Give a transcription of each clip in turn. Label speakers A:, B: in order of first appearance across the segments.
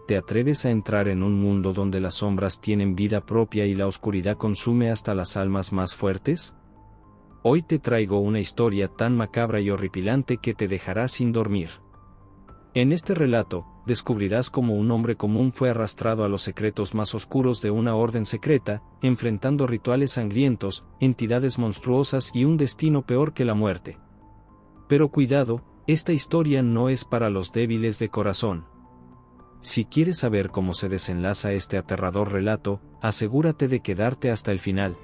A: ¿te atreves a entrar en un mundo donde las sombras tienen vida propia y la oscuridad consume hasta las almas más fuertes? Hoy te traigo una historia tan macabra y horripilante que te dejará sin dormir. En este relato, descubrirás cómo un hombre común fue arrastrado a los secretos más oscuros de una orden secreta, enfrentando rituales sangrientos, entidades monstruosas y un destino peor que la muerte. Pero cuidado, esta historia no es para los débiles de corazón. Si quieres saber cómo se desenlaza este aterrador relato, asegúrate de quedarte hasta el final.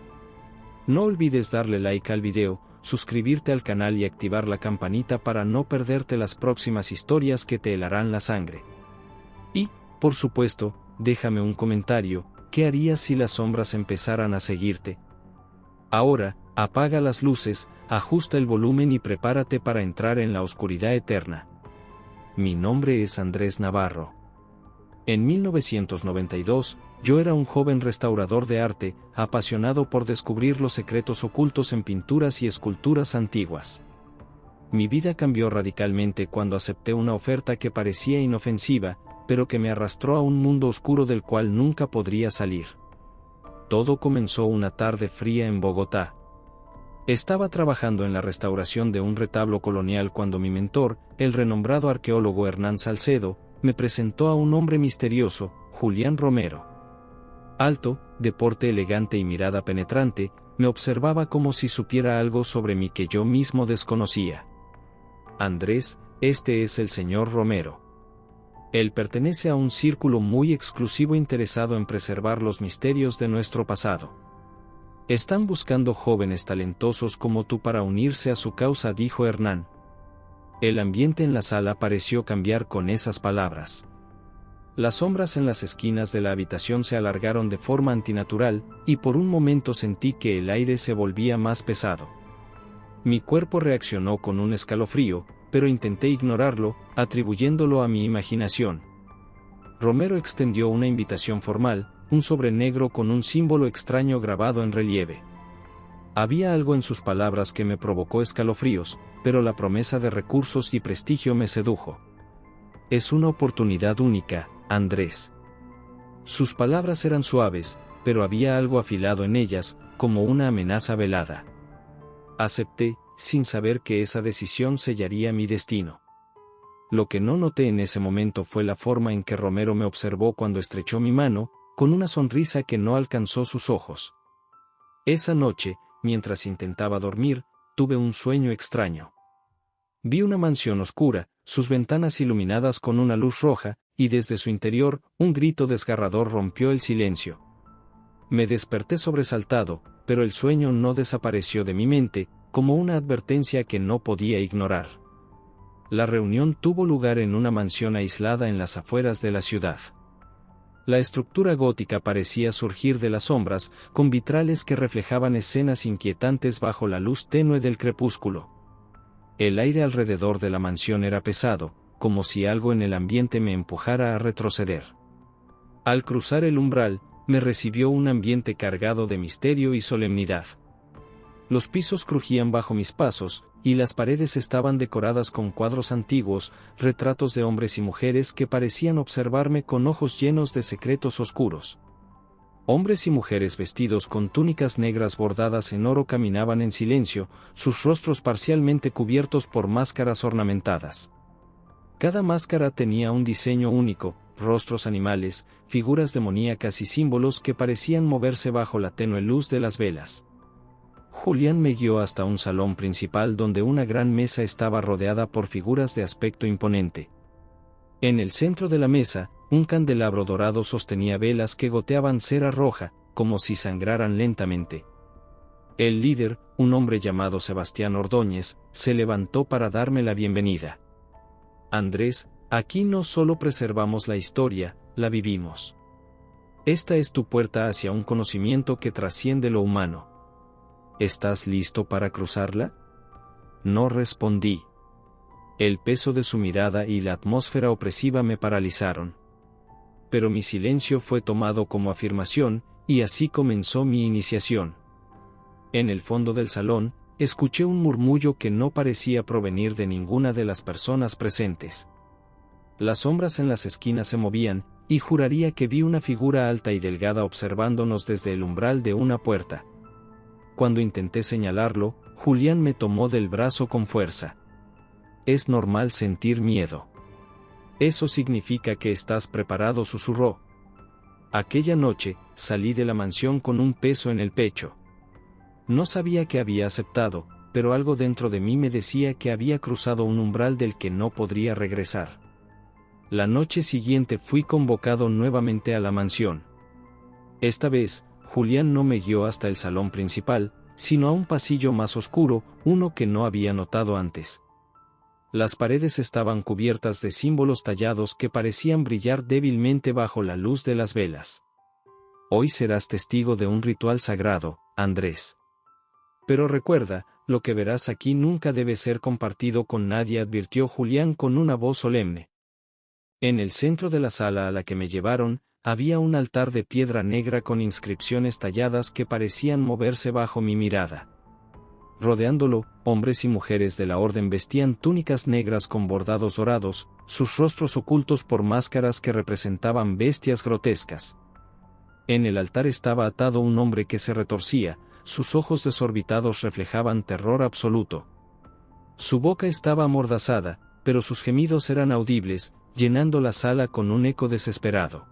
A: No olvides darle like al video, suscribirte al canal y activar la campanita para no perderte las próximas historias que te helarán la sangre. Y, por supuesto, déjame un comentario, ¿qué harías si las sombras empezaran a seguirte? Ahora, apaga las luces, ajusta el volumen y prepárate para entrar en la oscuridad eterna. Mi nombre es Andrés Navarro. En 1992, yo era un joven restaurador de arte, apasionado por descubrir los secretos ocultos en pinturas y esculturas antiguas. Mi vida cambió radicalmente cuando acepté una oferta que parecía inofensiva, pero que me arrastró a un mundo oscuro del cual nunca podría salir. Todo comenzó una tarde fría en Bogotá. Estaba trabajando en la restauración de un retablo colonial cuando mi mentor, el renombrado arqueólogo Hernán Salcedo, me presentó a un hombre misterioso, Julián Romero. Alto, de porte elegante y mirada penetrante, me observaba como si supiera algo sobre mí que yo mismo desconocía. Andrés, este es el señor Romero. Él pertenece a un círculo muy exclusivo interesado en preservar los misterios de nuestro pasado. Están buscando jóvenes talentosos como tú para unirse a su causa, dijo Hernán. El ambiente en la sala pareció cambiar con esas palabras. Las sombras en las esquinas de la habitación se alargaron de forma antinatural, y por un momento sentí que el aire se volvía más pesado. Mi cuerpo reaccionó con un escalofrío, pero intenté ignorarlo, atribuyéndolo a mi imaginación. Romero extendió una invitación formal, un sobre negro con un símbolo extraño grabado en relieve. Había algo en sus palabras que me provocó escalofríos, pero la promesa de recursos y prestigio me sedujo. Es una oportunidad única, Andrés. Sus palabras eran suaves, pero había algo afilado en ellas, como una amenaza velada. Acepté, sin saber que esa decisión sellaría mi destino. Lo que no noté en ese momento fue la forma en que Romero me observó cuando estrechó mi mano, con una sonrisa que no alcanzó sus ojos. Esa noche, mientras intentaba dormir, tuve un sueño extraño. Vi una mansión oscura, sus ventanas iluminadas con una luz roja, y desde su interior, un grito desgarrador rompió el silencio. Me desperté sobresaltado, pero el sueño no desapareció de mi mente, como una advertencia que no podía ignorar. La reunión tuvo lugar en una mansión aislada en las afueras de la ciudad. La estructura gótica parecía surgir de las sombras, con vitrales que reflejaban escenas inquietantes bajo la luz tenue del crepúsculo. El aire alrededor de la mansión era pesado, como si algo en el ambiente me empujara a retroceder. Al cruzar el umbral, me recibió un ambiente cargado de misterio y solemnidad. Los pisos crujían bajo mis pasos, y las paredes estaban decoradas con cuadros antiguos, retratos de hombres y mujeres que parecían observarme con ojos llenos de secretos oscuros. Hombres y mujeres vestidos con túnicas negras bordadas en oro caminaban en silencio, sus rostros parcialmente cubiertos por máscaras ornamentadas. Cada máscara tenía un diseño único, rostros animales, figuras demoníacas y símbolos que parecían moverse bajo la tenue luz de las velas. Julián me guió hasta un salón principal donde una gran mesa estaba rodeada por figuras de aspecto imponente. En el centro de la mesa, un candelabro dorado sostenía velas que goteaban cera roja, como si sangraran lentamente. El líder, un hombre llamado Sebastián Ordóñez, se levantó para darme la bienvenida. Andrés, aquí no solo preservamos la historia, la vivimos. Esta es tu puerta hacia un conocimiento que trasciende lo humano. ¿Estás listo para cruzarla? No respondí. El peso de su mirada y la atmósfera opresiva me paralizaron. Pero mi silencio fue tomado como afirmación, y así comenzó mi iniciación. En el fondo del salón, escuché un murmullo que no parecía provenir de ninguna de las personas presentes. Las sombras en las esquinas se movían, y juraría que vi una figura alta y delgada observándonos desde el umbral de una puerta. Cuando intenté señalarlo, Julián me tomó del brazo con fuerza. Es normal sentir miedo. Eso significa que estás preparado, susurró. Aquella noche, salí de la mansión con un peso en el pecho. No sabía que había aceptado, pero algo dentro de mí me decía que había cruzado un umbral del que no podría regresar. La noche siguiente fui convocado nuevamente a la mansión. Esta vez, Julián no me guió hasta el salón principal, sino a un pasillo más oscuro, uno que no había notado antes. Las paredes estaban cubiertas de símbolos tallados que parecían brillar débilmente bajo la luz de las velas. Hoy serás testigo de un ritual sagrado, Andrés. Pero recuerda, lo que verás aquí nunca debe ser compartido con nadie, advirtió Julián con una voz solemne. En el centro de la sala a la que me llevaron, había un altar de piedra negra con inscripciones talladas que parecían moverse bajo mi mirada. Rodeándolo, hombres y mujeres de la orden vestían túnicas negras con bordados dorados, sus rostros ocultos por máscaras que representaban bestias grotescas. En el altar estaba atado un hombre que se retorcía, sus ojos desorbitados reflejaban terror absoluto. Su boca estaba amordazada, pero sus gemidos eran audibles, llenando la sala con un eco desesperado.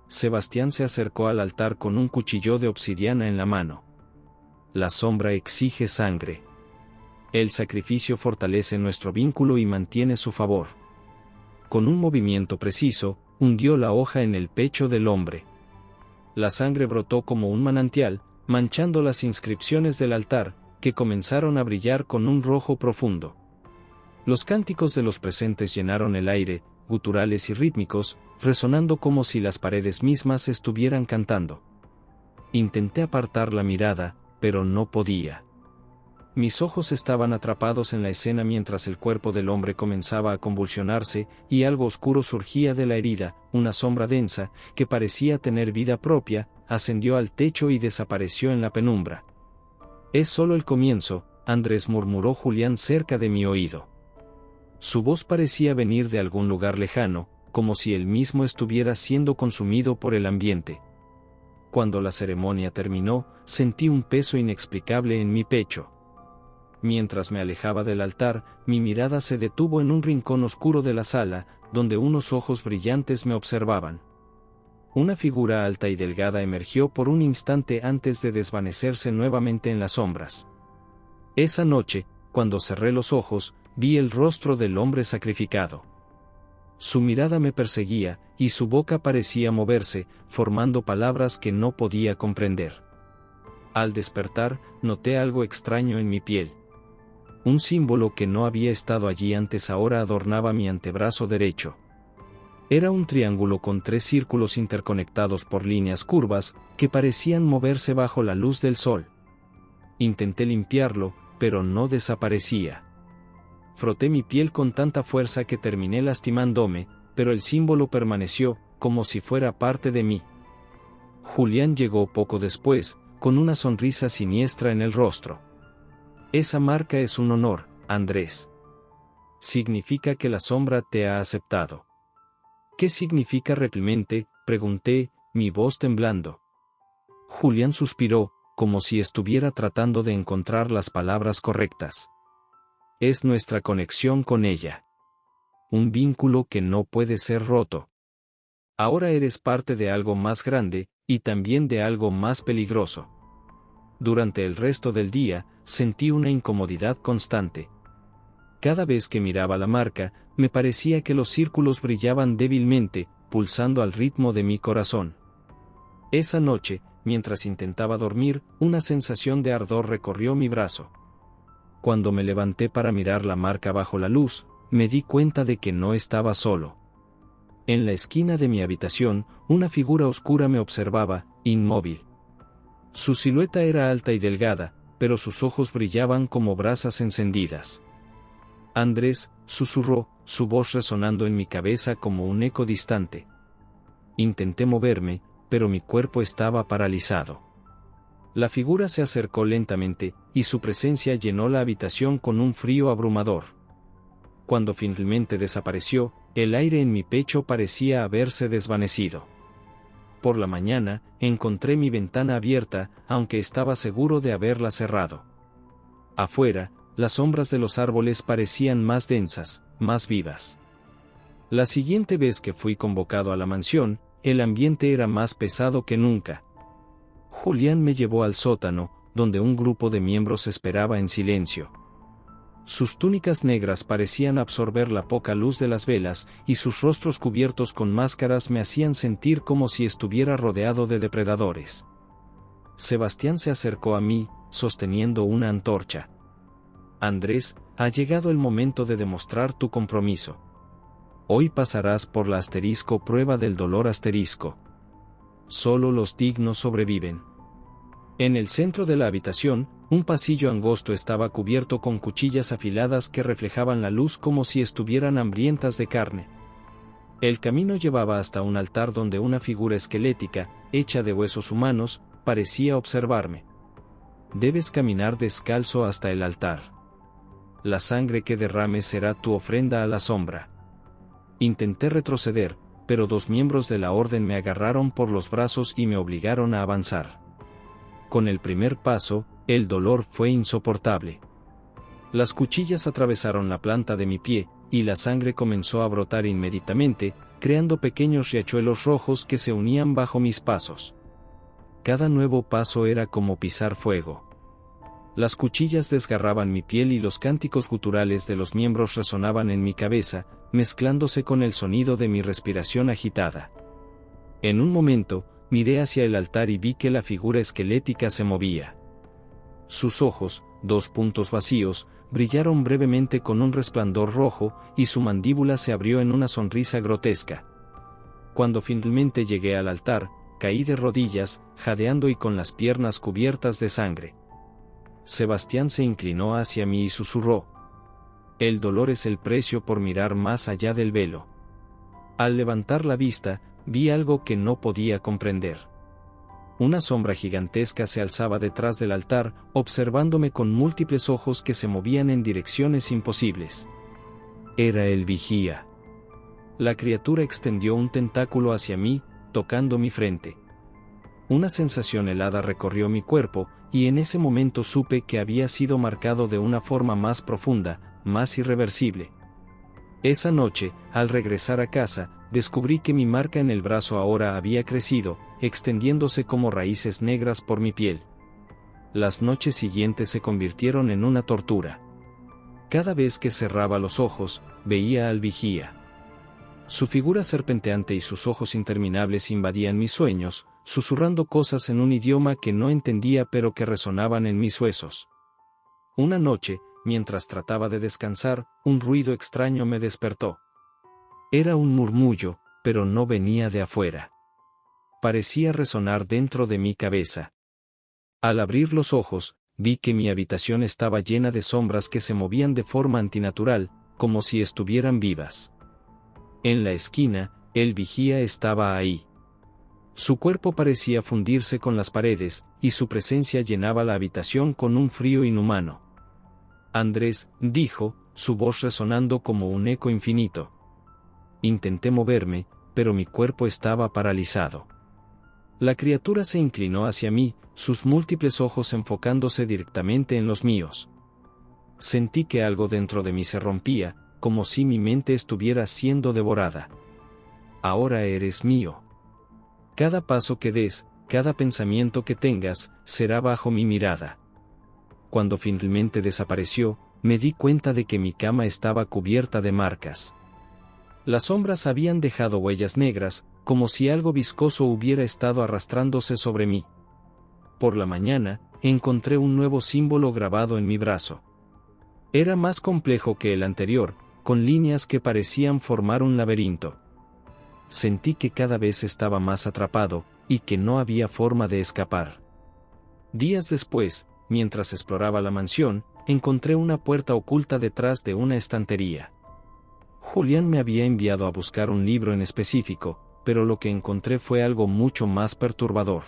A: Sebastián se acercó al altar con un cuchillo de obsidiana en la mano. La sombra exige sangre. El sacrificio fortalece nuestro vínculo y mantiene su favor. Con un movimiento preciso, hundió la hoja en el pecho del hombre. La sangre brotó como un manantial, manchando las inscripciones del altar, que comenzaron a brillar con un rojo profundo. Los cánticos de los presentes llenaron el aire, guturales y rítmicos, resonando como si las paredes mismas estuvieran cantando. Intenté apartar la mirada, pero no podía. Mis ojos estaban atrapados en la escena mientras el cuerpo del hombre comenzaba a convulsionarse, y algo oscuro surgía de la herida, una sombra densa, que parecía tener vida propia, ascendió al techo y desapareció en la penumbra. Es solo el comienzo, Andrés, murmuró Julián cerca de mi oído. Su voz parecía venir de algún lugar lejano, como si él mismo estuviera siendo consumido por el ambiente. Cuando la ceremonia terminó, sentí un peso inexplicable en mi pecho. Mientras me alejaba del altar, mi mirada se detuvo en un rincón oscuro de la sala, donde unos ojos brillantes me observaban. Una figura alta y delgada emergió por un instante antes de desvanecerse nuevamente en las sombras. Esa noche, cuando cerré los ojos, vi el rostro del hombre sacrificado. Su mirada me perseguía, y su boca parecía moverse, formando palabras que no podía comprender. Al despertar, noté algo extraño en mi piel. Un símbolo que no había estado allí antes ahora adornaba mi antebrazo derecho. Era un triángulo con 3 círculos interconectados por líneas curvas, que parecían moverse bajo la luz del sol. Intenté limpiarlo, pero no desaparecía. Froté mi piel con tanta fuerza que terminé lastimándome, pero el símbolo permaneció, como si fuera parte de mí. Julián llegó poco después, con una sonrisa siniestra en el rostro. Esa marca es un honor, Andrés. Significa que la sombra te ha aceptado. ¿Qué significa realmente?, pregunté, mi voz temblando. Julián suspiró, como si estuviera tratando de encontrar las palabras correctas. Es nuestra conexión con ella. Un vínculo que no puede ser roto. Ahora eres parte de algo más grande, y también de algo más peligroso. Durante el resto del día, sentí una incomodidad constante. Cada vez que miraba la marca, me parecía que los círculos brillaban débilmente, pulsando al ritmo de mi corazón. Esa noche, mientras intentaba dormir, una sensación de ardor recorrió mi brazo. Cuando me levanté para mirar la marca bajo la luz, me di cuenta de que no estaba solo. En la esquina de mi habitación, una figura oscura me observaba, inmóvil. Su silueta era alta y delgada, pero sus ojos brillaban como brasas encendidas. Andrés, susurró, su voz resonando en mi cabeza como un eco distante. Intenté moverme, pero mi cuerpo estaba paralizado. La figura se acercó lentamente, y su presencia llenó la habitación con un frío abrumador. Cuando finalmente desapareció, el aire en mi pecho parecía haberse desvanecido. Por la mañana, encontré mi ventana abierta, aunque estaba seguro de haberla cerrado. Afuera, las sombras de los árboles parecían más densas, más vivas. La siguiente vez que fui convocado a la mansión, el ambiente era más pesado que nunca. Julián me llevó al sótano, donde un grupo de miembros esperaba en silencio. Sus túnicas negras parecían absorber la poca luz de las velas, y sus rostros cubiertos con máscaras me hacían sentir como si estuviera rodeado de depredadores. Sebastián se acercó a mí, sosteniendo una antorcha. Andrés, ha llegado el momento de demostrar tu compromiso. Hoy pasarás por la prueba del dolor. Solo los dignos sobreviven. En el centro de la habitación, un pasillo angosto estaba cubierto con cuchillas afiladas que reflejaban la luz como si estuvieran hambrientas de carne. El camino llevaba hasta un altar donde una figura esquelética, hecha de huesos humanos, parecía observarme. Debes caminar descalzo hasta el altar. La sangre que derrames será tu ofrenda a la sombra. Intenté retroceder, pero 2 miembros de la orden me agarraron por los brazos y me obligaron a avanzar. Con el primer paso, el dolor fue insoportable. Las cuchillas atravesaron la planta de mi pie, y la sangre comenzó a brotar inmediatamente, creando pequeños riachuelos rojos que se unían bajo mis pasos. Cada nuevo paso era como pisar fuego. Las cuchillas desgarraban mi piel y los cánticos guturales de los miembros resonaban en mi cabeza, mezclándose con el sonido de mi respiración agitada. En un momento, miré hacia el altar y vi que la figura esquelética se movía. Sus ojos, 2 puntos vacíos, brillaron brevemente con un resplandor rojo, y su mandíbula se abrió en una sonrisa grotesca. Cuando finalmente llegué al altar, caí de rodillas, jadeando y con las piernas cubiertas de sangre. Sebastián se inclinó hacia mí y susurró: el dolor es el precio por mirar más allá del velo. Al levantar la vista, vi algo que no podía comprender. Una sombra gigantesca se alzaba detrás del altar, observándome con múltiples ojos que se movían en direcciones imposibles. Era el vigía. La criatura extendió un tentáculo hacia mí, tocando mi frente. Una sensación helada recorrió mi cuerpo, y en ese momento supe que había sido marcado de una forma más profunda, más irreversible. Esa noche, al regresar a casa, descubrí que mi marca en el brazo ahora había crecido, extendiéndose como raíces negras por mi piel. Las noches siguientes se convirtieron en una tortura. Cada vez que cerraba los ojos, veía al vigía. Su figura serpenteante y sus ojos interminables invadían mis sueños, susurrando cosas en un idioma que no entendía pero que resonaban en mis huesos. Una noche, mientras trataba de descansar, un ruido extraño me despertó. Era un murmullo, pero no venía de afuera. Parecía resonar dentro de mi cabeza. Al abrir los ojos, vi que mi habitación estaba llena de sombras que se movían de forma antinatural, como si estuvieran vivas. En la esquina, el vigía estaba ahí. Su cuerpo parecía fundirse con las paredes, y su presencia llenaba la habitación con un frío inhumano. Andrés, dijo, su voz resonando como un eco infinito. Intenté moverme, pero mi cuerpo estaba paralizado. La criatura se inclinó hacia mí, sus múltiples ojos enfocándose directamente en los míos. Sentí que algo dentro de mí se rompía, como si mi mente estuviera siendo devorada. Ahora eres mío. Cada paso que des, cada pensamiento que tengas, será bajo mi mirada. Cuando finalmente desapareció, me di cuenta de que mi cama estaba cubierta de marcas. Las sombras habían dejado huellas negras, como si algo viscoso hubiera estado arrastrándose sobre mí. Por la mañana, encontré un nuevo símbolo grabado en mi brazo. Era más complejo que el anterior, con líneas que parecían formar un laberinto. Sentí que cada vez estaba más atrapado, y que no había forma de escapar. Días después, mientras exploraba la mansión, encontré una puerta oculta detrás de una estantería. Julián me había enviado a buscar un libro en específico, pero lo que encontré fue algo mucho más perturbador.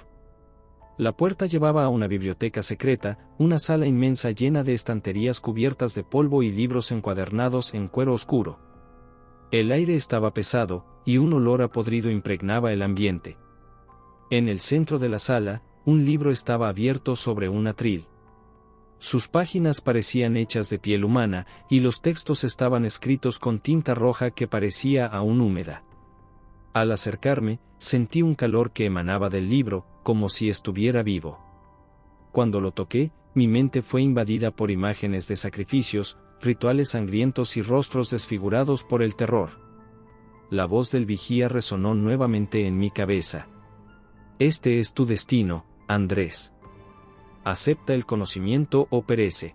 A: La puerta llevaba a una biblioteca secreta, una sala inmensa llena de estanterías cubiertas de polvo y libros encuadernados en cuero oscuro. El aire estaba pesado, y un olor a podrido impregnaba el ambiente. En el centro de la sala, un libro estaba abierto sobre un atril. Sus páginas parecían hechas de piel humana, y los textos estaban escritos con tinta roja que parecía aún húmeda. Al acercarme, sentí un calor que emanaba del libro, como si estuviera vivo. Cuando lo toqué, mi mente fue invadida por imágenes de sacrificios, rituales sangrientos y rostros desfigurados por el terror. La voz del vigía resonó nuevamente en mi cabeza. Este es tu destino, Andrés. Acepta el conocimiento o perece.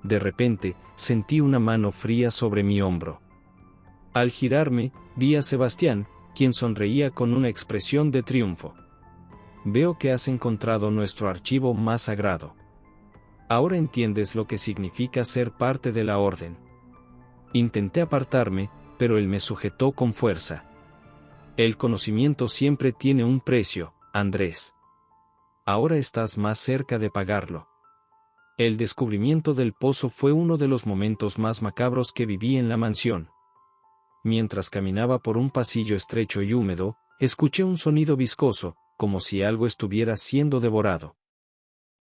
A: De repente, sentí una mano fría sobre mi hombro. Al girarme, vi a Sebastián, quien sonreía con una expresión de triunfo. Veo que has encontrado nuestro archivo más sagrado. Ahora entiendes lo que significa ser parte de la orden. Intenté apartarme, pero él me sujetó con fuerza. El conocimiento siempre tiene un precio, Andrés. Ahora estás más cerca de pagarlo. El descubrimiento del pozo fue uno de los momentos más macabros que viví en la mansión. Mientras caminaba por un pasillo estrecho y húmedo, escuché un sonido viscoso, como si algo estuviera siendo devorado.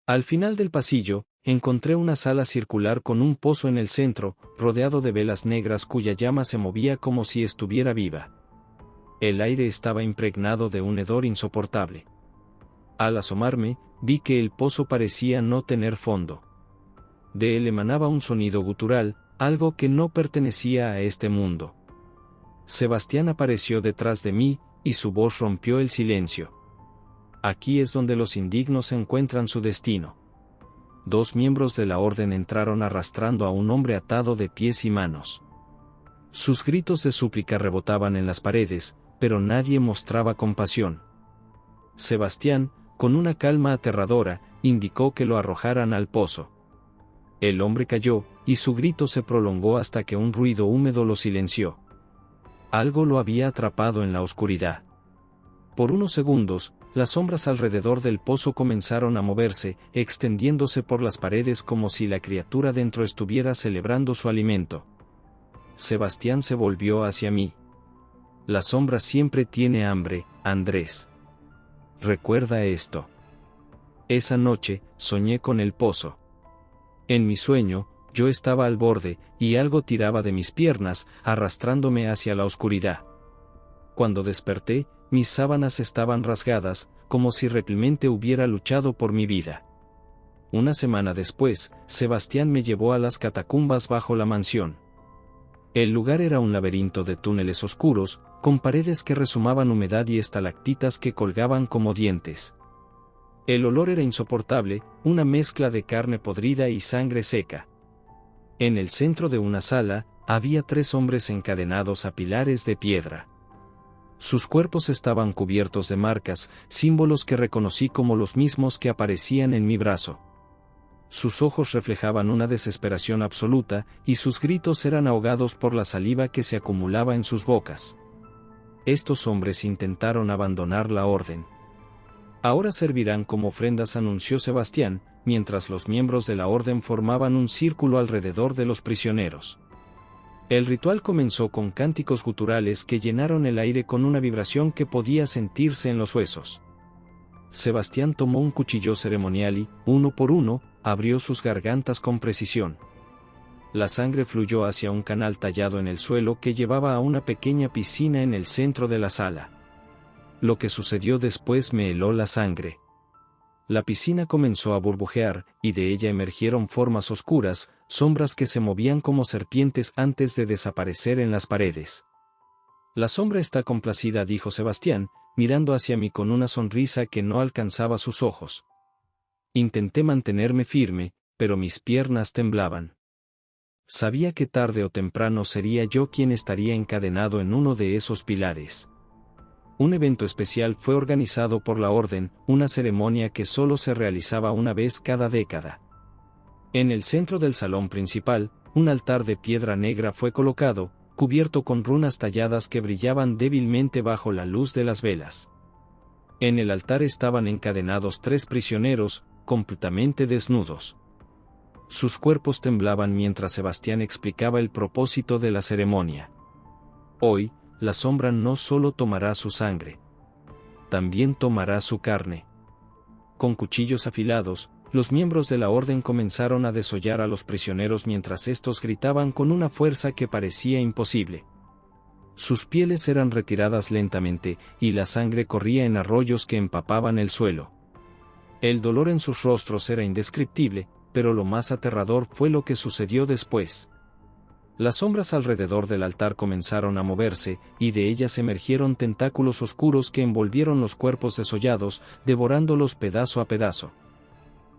A: Al final del pasillo, encontré una sala circular con un pozo en el centro, rodeado de velas negras cuya llama se movía como si estuviera viva. El aire estaba impregnado de un hedor insoportable. Al asomarme, vi que el pozo parecía no tener fondo. De él emanaba un sonido gutural, algo que no pertenecía a este mundo. Sebastián apareció detrás de mí, y su voz rompió el silencio. Aquí es donde los indignos encuentran su destino. 2 miembros de la orden entraron arrastrando a un hombre atado de pies y manos. Sus gritos de súplica rebotaban en las paredes, pero nadie mostraba compasión. Sebastián, con una calma aterradora, indicó que lo arrojaran al pozo. El hombre cayó, y su grito se prolongó hasta que un ruido húmedo lo silenció. Algo lo había atrapado en la oscuridad. Por unos segundos, las sombras alrededor del pozo comenzaron a moverse, extendiéndose por las paredes como si la criatura dentro estuviera celebrando su alimento. Sebastián se volvió hacia mí. La sombra siempre tiene hambre, Andrés. Recuerda esto. Esa noche, soñé con el pozo. En mi sueño, yo estaba al borde, y algo tiraba de mis piernas, arrastrándome hacia la oscuridad. Cuando desperté, mis sábanas estaban rasgadas, como si realmente hubiera luchado por mi vida. Una semana después, Sebastián me llevó a las catacumbas bajo la mansión. El lugar era un laberinto de túneles oscuros, con paredes que resumaban humedad y estalactitas que colgaban como dientes. El olor era insoportable, una mezcla de carne podrida y sangre seca. En el centro de una sala, había 3 hombres encadenados a pilares de piedra. Sus cuerpos estaban cubiertos de marcas, símbolos que reconocí como los mismos que aparecían en mi brazo. Sus ojos reflejaban una desesperación absoluta, y sus gritos eran ahogados por la saliva que se acumulaba en sus bocas. Estos hombres intentaron abandonar la orden. Ahora servirán como ofrendas, anunció Sebastián, mientras los miembros de la orden formaban un círculo alrededor de los prisioneros. El ritual comenzó con cánticos guturales que llenaron el aire con una vibración que podía sentirse en los huesos. Sebastián tomó un cuchillo ceremonial y, uno por uno, abrió sus gargantas con precisión. La sangre fluyó hacia un canal tallado en el suelo que llevaba a una pequeña piscina en el centro de la sala. Lo que sucedió después me heló la sangre. La piscina comenzó a burbujear, y de ella emergieron formas oscuras, sombras que se movían como serpientes antes de desaparecer en las paredes. La sombra está complacida, dijo Sebastián, mirando hacia mí con una sonrisa que no alcanzaba sus ojos. Intenté mantenerme firme, pero mis piernas temblaban. Sabía que tarde o temprano sería yo quien estaría encadenado en uno de esos pilares. Un evento especial fue organizado por la Orden, una ceremonia que solo se realizaba una vez cada década. En el centro del salón principal, un altar de piedra negra fue colocado, cubierto con runas talladas que brillaban débilmente bajo la luz de las velas. En el altar estaban encadenados 3 prisioneros, completamente desnudos. Sus cuerpos temblaban mientras Sebastián explicaba el propósito de la ceremonia. Hoy, la sombra no solo tomará su sangre, también tomará su carne. Con cuchillos afilados, los miembros de la orden comenzaron a desollar a los prisioneros mientras estos gritaban con una fuerza que parecía imposible. Sus pieles eran retiradas lentamente, y la sangre corría en arroyos que empapaban el suelo. El dolor en sus rostros era indescriptible, pero lo más aterrador fue lo que sucedió después. Las sombras alrededor del altar comenzaron a moverse, y de ellas emergieron tentáculos oscuros que envolvieron los cuerpos desollados, devorándolos pedazo a pedazo.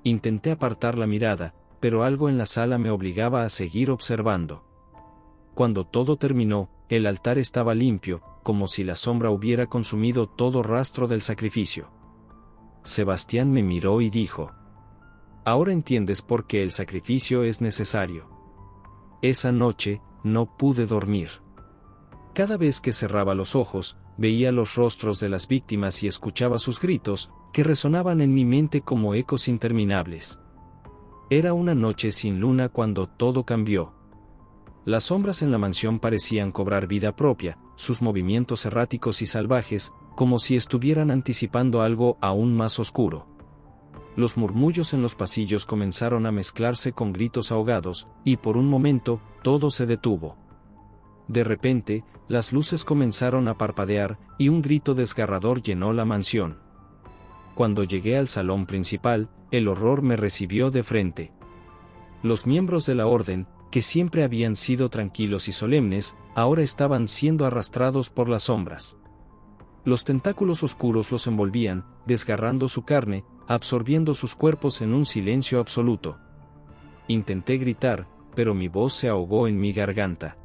A: Intenté apartar la mirada, pero algo en la sala me obligaba a seguir observando. Cuando todo terminó, el altar estaba limpio, como si la sombra hubiera consumido todo rastro del sacrificio. Sebastián me miró y dijo: «Ahora entiendes por qué el sacrificio es necesario». Esa noche, no pude dormir. Cada vez que cerraba los ojos, veía los rostros de las víctimas y escuchaba sus gritos, que resonaban en mi mente como ecos interminables. Era una noche sin luna cuando todo cambió. Las sombras en la mansión parecían cobrar vida propia, sus movimientos erráticos y salvajes, como si estuvieran anticipando algo aún más oscuro. Los murmullos en los pasillos comenzaron a mezclarse con gritos ahogados, y por un momento, todo se detuvo. De repente, las luces comenzaron a parpadear, y un grito desgarrador llenó la mansión. Cuando llegué al salón principal, el horror me recibió de frente. Los miembros de la orden, que siempre habían sido tranquilos y solemnes, ahora estaban siendo arrastrados por las sombras. Los tentáculos oscuros los envolvían, desgarrando su carne, absorbiendo sus cuerpos en un silencio absoluto. Intenté gritar, pero mi voz se ahogó en mi garganta.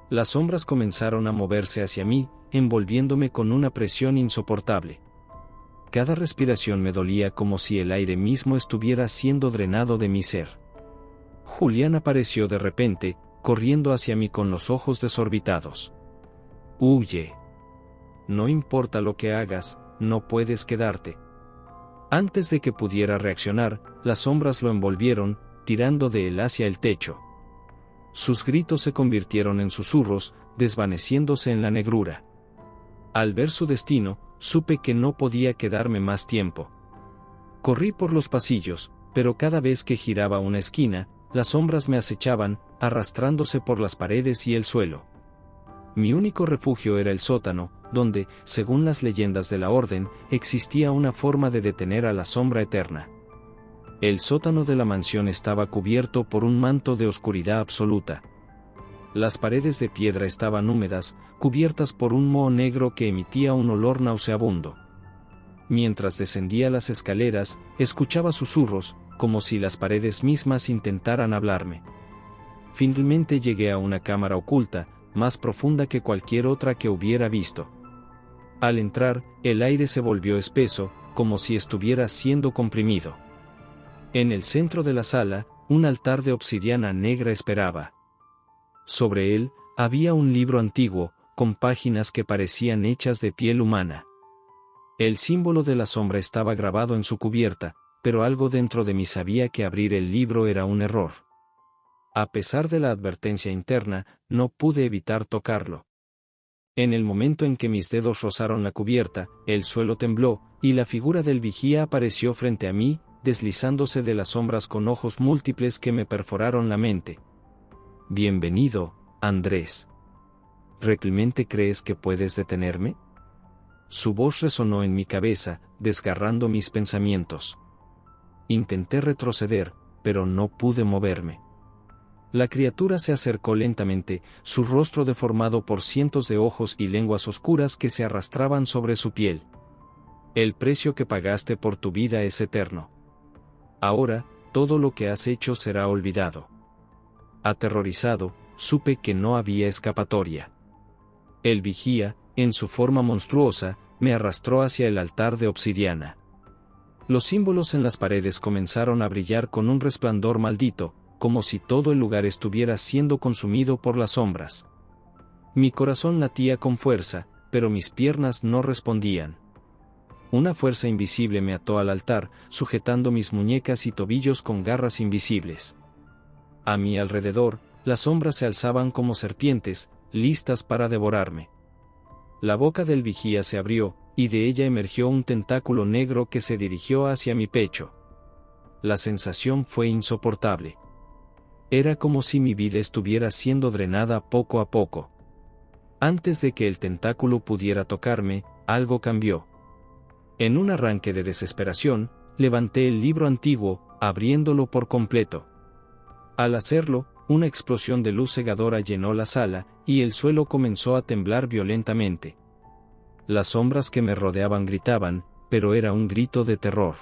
A: Las sombras comenzaron a moverse hacia mí, envolviéndome con una presión insoportable. Cada respiración me dolía como si el aire mismo estuviera siendo drenado de mi ser. Julián apareció de repente, corriendo hacia mí con los ojos desorbitados. «Huye. No importa lo que hagas, no puedes quedarte». Antes de que pudiera reaccionar, las sombras lo envolvieron, tirando de él hacia el techo. Sus gritos se convirtieron en susurros, desvaneciéndose en la negrura. Al ver su destino, supe que no podía quedarme más tiempo. Corrí por los pasillos, pero cada vez que giraba una esquina, las sombras me acechaban, arrastrándose por las paredes y el suelo. Mi único refugio era el sótano, donde, según las leyendas de la orden, existía una forma de detener a la sombra eterna. El sótano de la mansión estaba cubierto por un manto de oscuridad absoluta. Las paredes de piedra estaban húmedas, cubiertas por un moho negro que emitía un olor nauseabundo. Mientras descendía las escaleras, escuchaba susurros, como si las paredes mismas intentaran hablarme. Finalmente llegué a una cámara oculta, más profunda que cualquier otra que hubiera visto. Al entrar, el aire se volvió espeso, como si estuviera siendo comprimido. En el centro de la sala, un altar de obsidiana negra esperaba. Sobre él, había un libro antiguo, con páginas que parecían hechas de piel humana. El símbolo de la sombra estaba grabado en su cubierta, pero algo dentro de mí sabía que abrir el libro era un error. A pesar de la advertencia interna, no pude evitar tocarlo. En el momento en que mis dedos rozaron la cubierta, el suelo tembló, y la figura del vigía apareció frente a mí, deslizándose de las sombras con ojos múltiples que me perforaron la mente. «Bienvenido, Andrés. ¿Realmente crees que puedes detenerme?». Su voz resonó en mi cabeza, desgarrando mis pensamientos. Intenté retroceder, pero no pude moverme. La criatura se acercó lentamente, su rostro deformado por cientos de ojos y lenguas oscuras que se arrastraban sobre su piel. «El precio que pagaste por tu vida es eterno. Ahora, todo lo que has hecho será olvidado». Aterrorizado, supe que no había escapatoria. El vigía, en su forma monstruosa, me arrastró hacia el altar de obsidiana. Los símbolos en las paredes comenzaron a brillar con un resplandor maldito, como si todo el lugar estuviera siendo consumido por las sombras. Mi corazón latía con fuerza, pero mis piernas no respondían. Una fuerza invisible me ató al altar, sujetando mis muñecas y tobillos con garras invisibles. A mi alrededor, las sombras se alzaban como serpientes, listas para devorarme. La boca del vigía se abrió, y de ella emergió un tentáculo negro que se dirigió hacia mi pecho. La sensación fue insoportable. Era como si mi vida estuviera siendo drenada poco a poco. Antes de que el tentáculo pudiera tocarme, algo cambió. En un arranque de desesperación, levanté el libro antiguo, abriéndolo por completo. Al hacerlo, una explosión de luz cegadora llenó la sala, y el suelo comenzó a temblar violentamente. Las sombras que me rodeaban gritaban, pero era un grito de terror.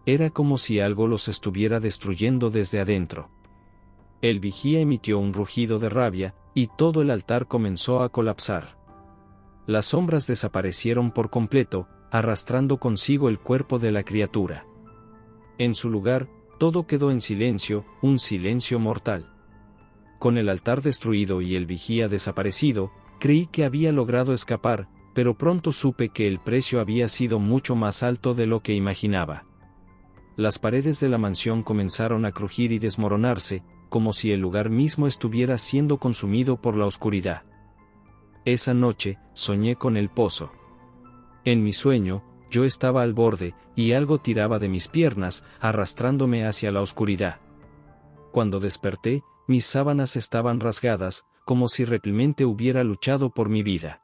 A: Era como si algo los estuviera destruyendo desde adentro. El vigía emitió un rugido de rabia, y todo el altar comenzó a colapsar. Las sombras desaparecieron por completo, arrastrando consigo el cuerpo de la criatura. En su lugar, todo quedó en silencio, un silencio mortal. Con el altar destruido y el vigía desaparecido, creí que había logrado escapar, pero pronto supe que el precio había sido mucho más alto de lo que imaginaba. Las paredes de la mansión comenzaron a crujir y desmoronarse, como si el lugar mismo estuviera siendo consumido por la oscuridad. Esa noche, soñé con el pozo. En mi sueño, yo estaba al borde, y algo tiraba de mis piernas, arrastrándome hacia la oscuridad. Cuando desperté, mis sábanas estaban rasgadas, como si realmente hubiera luchado por mi vida.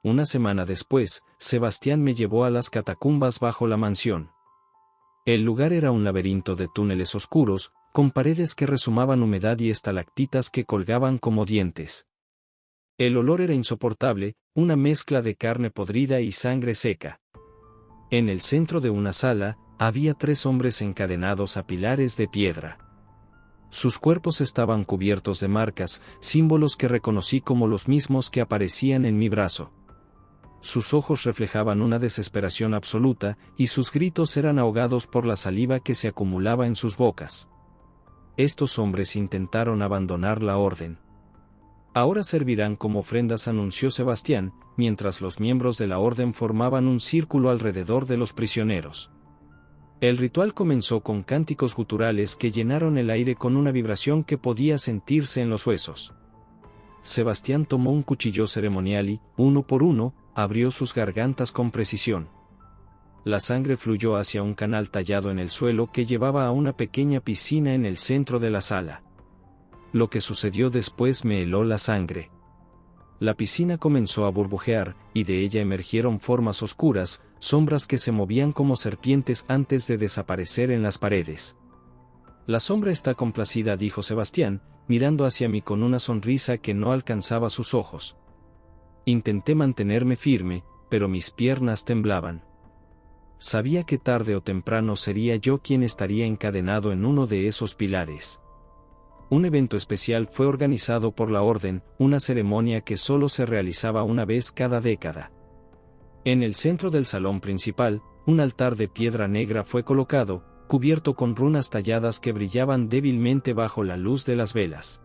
A: Una semana después, Sebastián me llevó a las catacumbas bajo la mansión. El lugar era un laberinto de túneles oscuros, con paredes que rezumaban humedad y estalactitas que colgaban como dientes. El olor era insoportable, una mezcla de carne podrida y sangre seca. En el centro de una sala, había 3 hombres encadenados a pilares de piedra. Sus cuerpos estaban cubiertos de marcas, símbolos que reconocí como los mismos que aparecían en mi brazo. Sus ojos reflejaban una desesperación absoluta, y sus gritos eran ahogados por la saliva que se acumulaba en sus bocas. Estos hombres intentaron abandonar la orden. Ahora servirán como ofrendas, anunció Sebastián, mientras los miembros de la orden formaban un círculo alrededor de los prisioneros. El ritual comenzó con cánticos guturales que llenaron el aire con una vibración que podía sentirse en los huesos. Sebastián tomó un cuchillo ceremonial y, uno por uno, abrió sus gargantas con precisión. La sangre fluyó hacia un canal tallado en el suelo que llevaba a una pequeña piscina en el centro de la sala. Lo que sucedió después me heló la sangre. La piscina comenzó a burbujear, y de ella emergieron formas oscuras, sombras que se movían como serpientes antes de desaparecer en las paredes. La sombra está complacida, dijo Sebastián, mirando hacia mí con una sonrisa que no alcanzaba sus ojos. Intenté mantenerme firme, pero mis piernas temblaban. Sabía que tarde o temprano sería yo quien estaría encadenado en uno de esos pilares. Un evento especial fue organizado por la orden, una ceremonia que solo se realizaba una vez cada década. En el centro del salón principal, un altar de piedra negra fue colocado, cubierto con runas talladas que brillaban débilmente bajo la luz de las velas.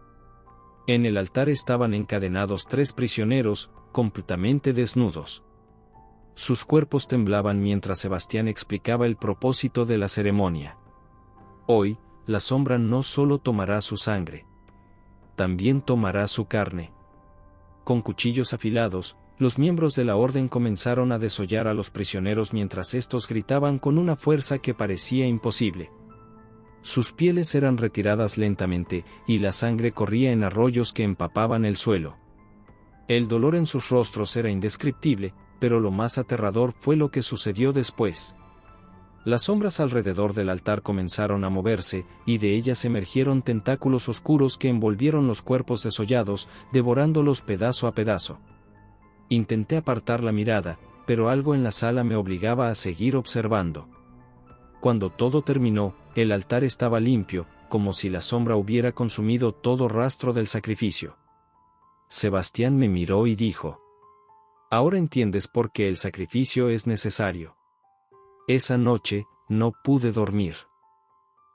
A: En el altar estaban encadenados 3 prisioneros, completamente desnudos. Sus cuerpos temblaban mientras Sebastián explicaba el propósito de la ceremonia. Hoy, la sombra no solo tomará su sangre, también tomará su carne. Con cuchillos afilados, los miembros de la orden comenzaron a desollar a los prisioneros mientras estos gritaban con una fuerza que parecía imposible. Sus pieles eran retiradas lentamente, y la sangre corría en arroyos que empapaban el suelo. El dolor en sus rostros era indescriptible, pero lo más aterrador fue lo que sucedió después. Las sombras alrededor del altar comenzaron a moverse, y de ellas emergieron tentáculos oscuros que envolvieron los cuerpos desollados, devorándolos pedazo a pedazo. Intenté apartar la mirada, pero algo en la sala me obligaba a seguir observando. Cuando todo terminó, el altar estaba limpio, como si la sombra hubiera consumido todo rastro del sacrificio. Sebastián me miró y dijo: «Ahora entiendes por qué el sacrificio es necesario». Esa noche, no pude dormir.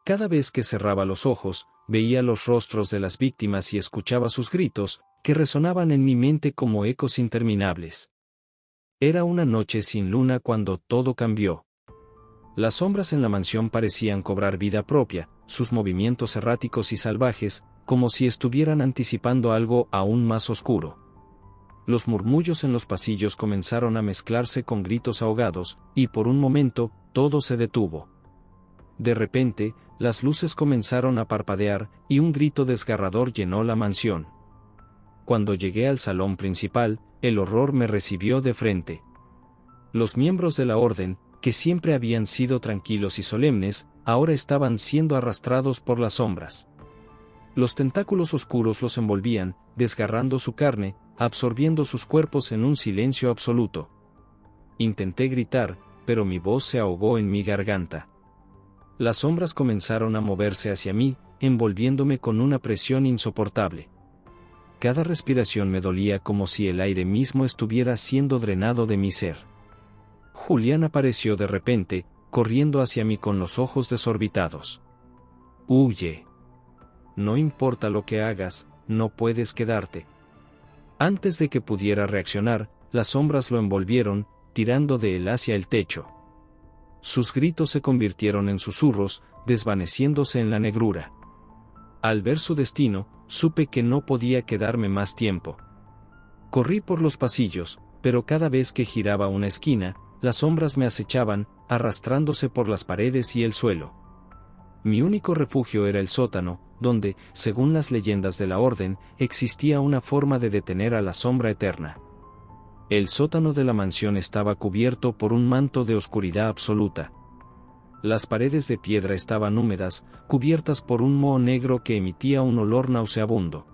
A: Cada vez que cerraba los ojos, veía los rostros de las víctimas y escuchaba sus gritos, que resonaban en mi mente como ecos interminables. Era una noche sin luna cuando todo cambió. Las sombras en la mansión parecían cobrar vida propia, sus movimientos erráticos y salvajes, como si estuvieran anticipando algo aún más oscuro. Los murmullos en los pasillos comenzaron a mezclarse con gritos ahogados, y por un momento, todo se detuvo. De repente, las luces comenzaron a parpadear, y un grito desgarrador llenó la mansión. Cuando llegué al salón principal, el horror me recibió de frente. Los miembros de la orden, que siempre habían sido tranquilos y solemnes, ahora estaban siendo arrastrados por las sombras. Los tentáculos oscuros los envolvían, desgarrando su carne, absorbiendo sus cuerpos en un silencio absoluto. Intenté gritar, pero mi voz se ahogó en mi garganta. Las sombras comenzaron a moverse hacia mí, envolviéndome con una presión insoportable. Cada respiración me dolía como si el aire mismo estuviera siendo drenado de mi ser. Julián apareció de repente, corriendo hacia mí con los ojos desorbitados. «Huye. No importa lo que hagas, no puedes quedarte». Antes de que pudiera reaccionar, las sombras lo envolvieron, tirando de él hacia el techo. Sus gritos se convirtieron en susurros, desvaneciéndose en la negrura. Al ver su destino, supe que no podía quedarme más tiempo. Corrí por los pasillos, pero cada vez que giraba una esquina, las sombras me acechaban, arrastrándose por las paredes y el suelo. Mi único refugio era el sótano, donde, según las leyendas de la orden, existía una forma de detener a la sombra eterna. El sótano de la mansión estaba cubierto por un manto de oscuridad absoluta. Las paredes de piedra estaban húmedas, cubiertas por un moho negro que emitía un olor nauseabundo.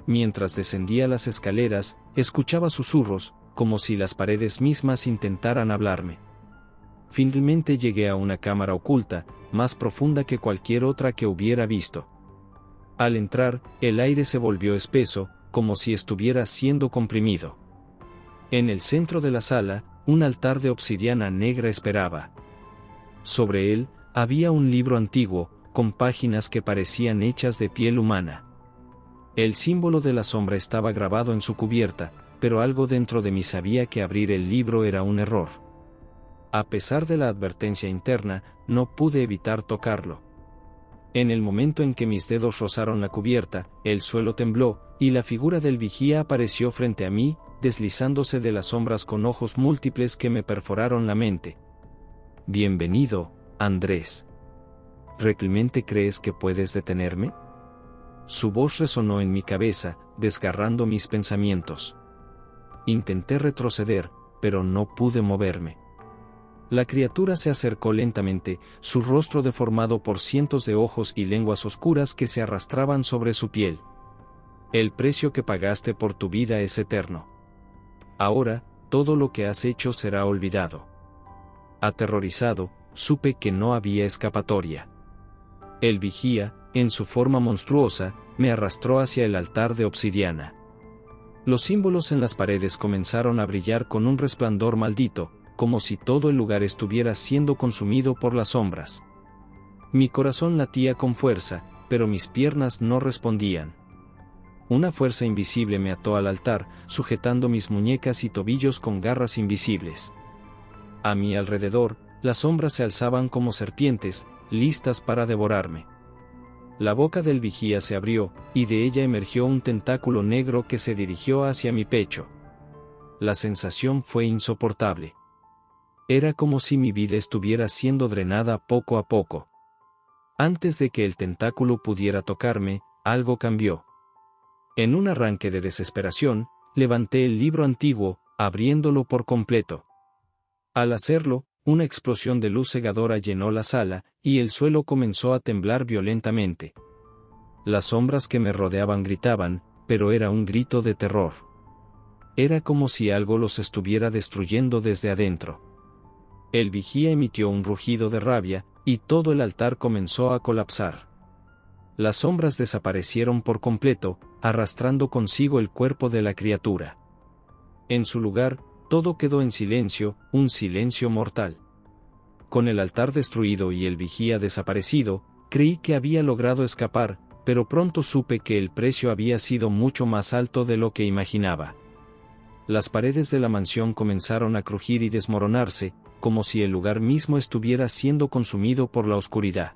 A: Mientras descendía las escaleras, escuchaba susurros, como si las paredes mismas intentaran hablarme. Finalmente llegué a una cámara oculta, más profunda que cualquier otra que hubiera visto. Al entrar, el aire se volvió espeso, como si estuviera siendo comprimido. En el centro de la sala, un altar de obsidiana negra esperaba. Sobre él, había un libro antiguo, con páginas que parecían hechas de piel humana. El símbolo de la sombra estaba grabado en su cubierta, pero algo dentro de mí sabía que abrir el libro era un error. A pesar de la advertencia interna, no pude evitar tocarlo. En el momento en que mis dedos rozaron la cubierta, el suelo tembló, y la figura del vigía apareció frente a mí, deslizándose de las sombras con ojos múltiples que me perforaron la mente. «Bienvenido, Andrés. ¿Realmente crees que puedes detenerme?». Su voz resonó en mi cabeza, desgarrando mis pensamientos. Intenté retroceder, pero no pude moverme. La criatura se acercó lentamente, su rostro deformado por cientos de ojos y lenguas oscuras que se arrastraban sobre su piel. «El precio que pagaste por tu vida es eterno. Ahora, todo lo que has hecho será olvidado». Aterrorizado, supe que no había escapatoria. El vigía, en su forma monstruosa, me arrastró hacia el altar de obsidiana. Los símbolos en las paredes comenzaron a brillar con un resplandor maldito, como si todo el lugar estuviera siendo consumido por las sombras. Mi corazón latía con fuerza, pero mis piernas no respondían. Una fuerza invisible me ató al altar, sujetando mis muñecas y tobillos con garras invisibles. A mi alrededor, las sombras se alzaban como serpientes, listas para devorarme. La boca del vigía se abrió, y de ella emergió un tentáculo negro que se dirigió hacia mi pecho. La sensación fue insoportable. Era como si mi vida estuviera siendo drenada poco a poco. Antes de que el tentáculo pudiera tocarme, algo cambió. En un arranque de desesperación, levanté el libro antiguo, abriéndolo por completo. Al hacerlo, una explosión de luz cegadora llenó la sala, y el suelo comenzó a temblar violentamente. Las sombras que me rodeaban gritaban, pero era un grito de terror. Era como si algo los estuviera destruyendo desde adentro. El vigía emitió un rugido de rabia, y todo el altar comenzó a colapsar. Las sombras desaparecieron por completo, arrastrando consigo el cuerpo de la criatura. En su lugar, todo quedó en silencio, un silencio mortal. Con el altar destruido y el vigía desaparecido, creí que había logrado escapar, pero pronto supe que el precio había sido mucho más alto de lo que imaginaba. las paredes de la mansión comenzaron a crujir y desmoronarse, como si el lugar mismo estuviera siendo consumido por la oscuridad.